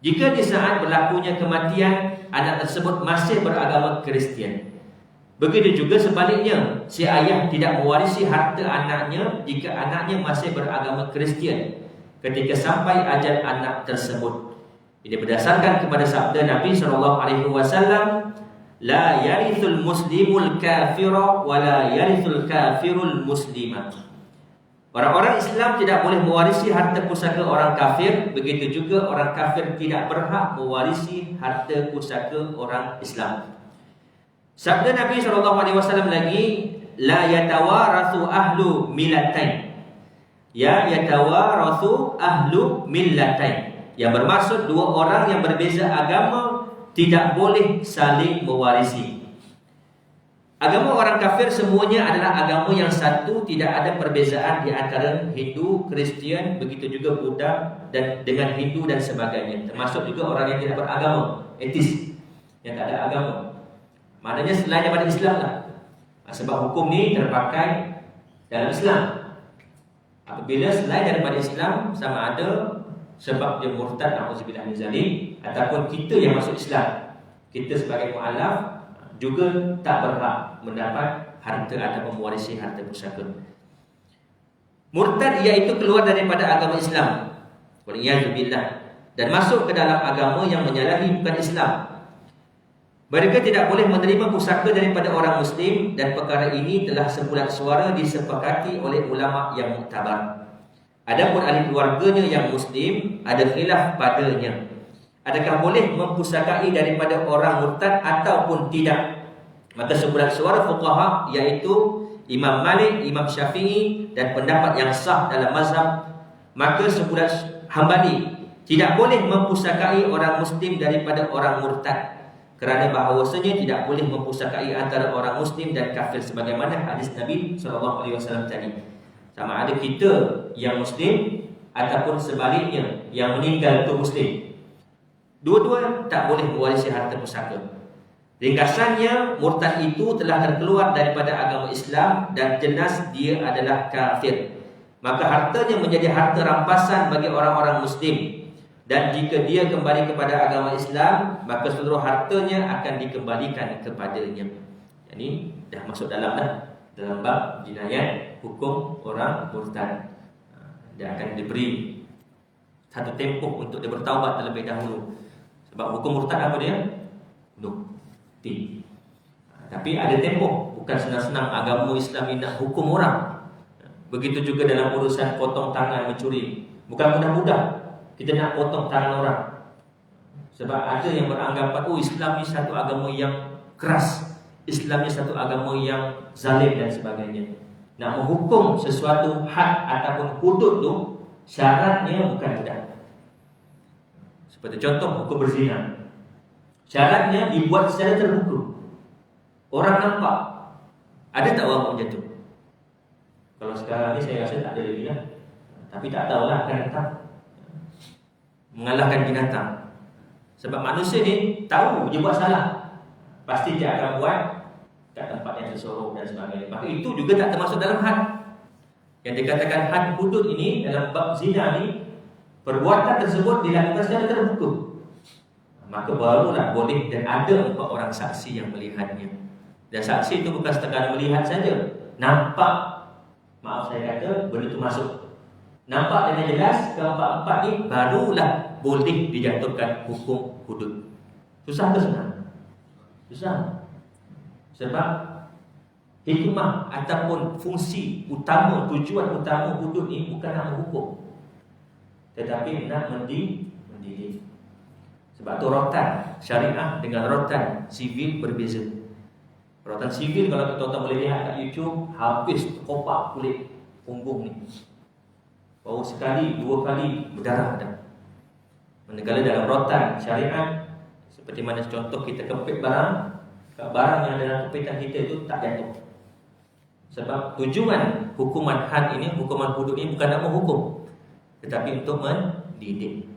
Jika di saat berlakunya kematian, anak tersebut masih beragama Kristian. Begitu juga sebaliknya, si ayah tidak mewarisi harta anaknya jika anaknya masih beragama Kristian ketika sampai ajal anak tersebut. Ini berdasarkan kepada sabda Nabi SAW, la yarithul muslimul kafira wa la yarithul kafirul muslimah. Orang-orang Islam tidak boleh mewarisi harta pusaka orang kafir, begitu juga orang kafir tidak berhak mewarisi harta pusaka orang Islam. Sabda Nabi SAW lagi, la yatawarathu ahlu millatain. Ya yatawarathu ahlu millatain. Yang bermaksud dua orang yang berbeza agama tidak boleh saling mewarisi. Agama orang kafir semuanya adalah agama yang satu, tidak ada perbezaan di antara Hindu, Kristian, begitu juga Buddha dan dengan Hindu dan sebagainya. Termasuk juga orang yang tidak beragama, etis, yang tak ada agama. Maknanya selain daripada Islam lah. Sebab hukum ni terpakai dalam Islam. Apabila selain daripada Islam, sama ada sebab dia murtad, na'udzubillah min zalik, ataupun kita yang masuk Islam, kita sebagai mu'alaf juga tak berhak mendapat harta atau mewarisi harta pusaka. Murtad iaitu keluar daripada agama Islam, waliyadzubillah, dan masuk ke dalam agama yang menyalahi bukan Islam. Mereka tidak boleh menerima pusaka daripada orang Muslim, dan perkara ini telah sebulat suara disepakati oleh ulama yang muktabar. Adapun ahli keluarganya yang Muslim ada khilaf padanya. Adakah boleh mempusakai daripada orang murtad ataupun tidak? Maka sebulat suara fuqaha iaitu Imam Malik, Imam Syafi'i dan pendapat yang sah dalam mazhab, maka sebulat Hambali tidak boleh mempusakai orang Muslim daripada orang murtad, kerana bahawasanya tidak boleh mempusakai antara orang Muslim dan kafir sebagaimana hadis Nabi SAW tadi. Sama ada kita yang Muslim ataupun sebaliknya yang meninggal itu Muslim, dua-dua tak boleh mewarisi harta pusaka. Ringkasannya, murtad itu telah terkeluar daripada agama Islam dan jelas dia adalah kafir. Maka hartanya menjadi harta rampasan bagi orang-orang Muslim. Dan jika dia kembali kepada agama Islam, maka seluruh hartanya akan dikembalikan kepadanya. Ini dah masuk dalam bab jinayat hukum orang murtad. Dia akan diberi satu tempoh untuk dia bertaubat terlebih dahulu. Sebab hukum murtad apa dia? Tapi ada tempoh. Bukan senang-senang agama Islam ini nak hukum orang. Begitu juga dalam urusan potong tangan mencuri. Bukan mudah-mudah kita nak potong tangan orang. Sebab ada yang beranggapan Islam ni satu agama yang keras, Islam ni satu agama yang zalim dan sebagainya. Nak menghukum sesuatu had ataupun hudud tu, syaratnya bukan mudah. Seperti contoh hukum berzina, syaratnya dibuat secara terbuka, orang nampak. Ada tak orang macam tu? Kalau sekarang ni saya rasa tak ada lagi lah. Tapi tak tahulah akan datang mengalahkan binatang. Sebab manusia ni tahu dia buat salah, pasti dia akan buat kat tempat yang tersorok dan sebagainya. Maka itu juga tak termasuk dalam had. Yang dikatakan had hudud ini dalam bab zina ni, perbuatan tersebut dilakukan secara terbuka, maka barulah boleh. Dan ada 4 orang saksi yang melihatnya. Dan saksi itu bukan sekadar melihat saja, nampak, maaf saya kata, benda itu masuk, nampak dengan jelas, keempat-empat ni barulah boleh dijatuhkan hukum hudud. Susah ke senang? Susah. Sebab hikmah ataupun fungsi utama, tujuan utama hudud ini bukan nak menghukum, tetapi nak mendidik. Sebab tu rotan syariah dengan rotan sivil berbeza. Rotan sivil kalau tuan-tuan boleh lihat kat YouTube, habis kopak kulit. punggung ni. Baru sekali, 2 kali berdarah dah. Manakala dalam rotan syariat, seperti mana contoh kita kepit barang yang dalam kepitan kita itu tak jatuh. Sebab tujuan hukuman had ini, hukuman hudud ini bukan nak menghukum, tetapi untuk mendidik.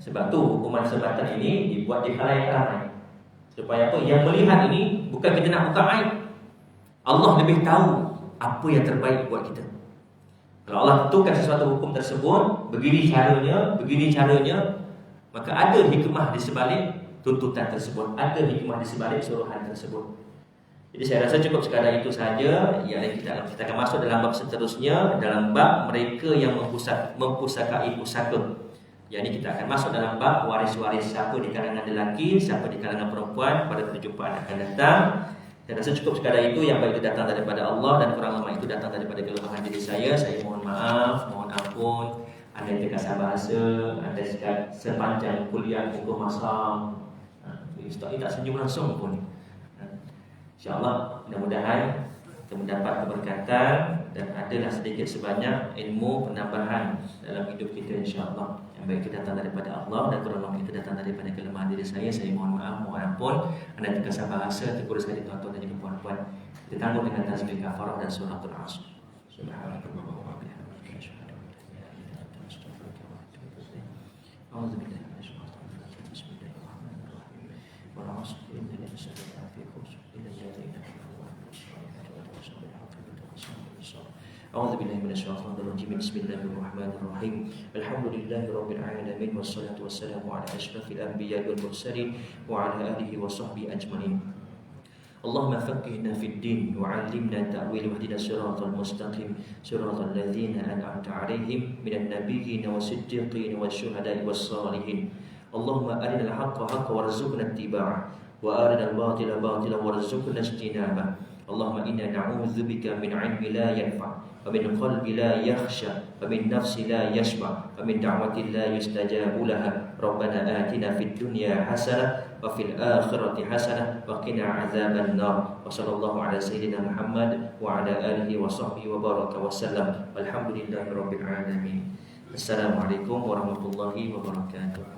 Sebab tu hukuman sebatan ini dibuat di khalayak ramai. Supaya apa? Yang melihat ini bukan kita nak buka aib. Allah lebih tahu apa yang terbaik buat kita. Kalau Allah tentukan sesuatu hukum tersebut, begini caranya, maka ada hikmah di sebalik tuntutan tersebut, ada hikmah di sebalik suruhan tersebut. Jadi saya rasa cukup sekadar itu saja. Ya, kita akan masuk dalam bab seterusnya, dalam bab mereka yang mempusakai pusaka. Jadi kita akan masuk dalam bab waris-waris, siapa di kalangan lelaki, siapa di kalangan perempuan pada perjumpaan akan datang. Saya rasa cukup sekadar itu. Yang baik itu datang daripada Allah dan kurang lemah itu datang daripada kelemahan diri saya. Saya mohon maaf, mohon ampun. Anda terkasar bahasa, anda sepanjang kuliah hukum masam, Ustaz ini tak senyum langsung pun. InsyaAllah mudah-mudahan kita mendapat keberkatan dan adalah sedikit sebanyak ilmu penambahan dalam hidup kita, insyaAllah. Yang baik itu datang daripada Allah dan kurang lebih itu datang daripada kelemahan diri saya. Saya mohon maaf, mohon ampun. Anda terkasar bahasa, terkurus sekali tuan-tuan dan juga puan-puan. Kita tangguh dengan tasbih kafarah dan suratul Asr. Subhanallah wa bihamdihi, asyhadu an la ilaha illa anta, astaghfiruka wa atubu ilaik. A'udzubillahi minasyaitonir rajim. Bismillahirrahmanirrahim. Wal 'ashr innal insana lafi khusr illa alladhina amanu wa 'amilus salihati wa tawassaw bil haqqi wa tawassaw bis sabr. A'udzubillahi minasyaitonir rajim. Bismillahirrahmanirrahim. Alhamdulillahi rabbil alamin wassalatu wassalamu ala asyrafil anbiya'i wal mursalin wa ala alihi wa sahbihi ajmain. Allahumma faqihna fid din wa 'allimna ta'wil wahdina siratal mustaqim siratal ladzina an'amta 'alaihim minan nabiyyin was-siddiqin wasyuhada'i was-shalihin. Allahumma arinal haqqa haqqan warzuqna ittiba'ah wa arinal batila batilan warzuqna ijtinabah. Allahumma inna na'udzubika min 'ilmin la yanfa' wa min qalbin la yakhsha wa min nafsin la yashba' wa min da'watin la yustajabu laha. Rabbana atina fid dunya hasanah wa fil akhirati hasanah wa qina 'adzaban nar. Wa sallallahu ala sayyidina Muhammad wa ala alihi wa sahbihi wa baraka wa sallam. Walhamdulillahirabbil alamin. Assalamualaikum warahmatullahi wabarakatuh.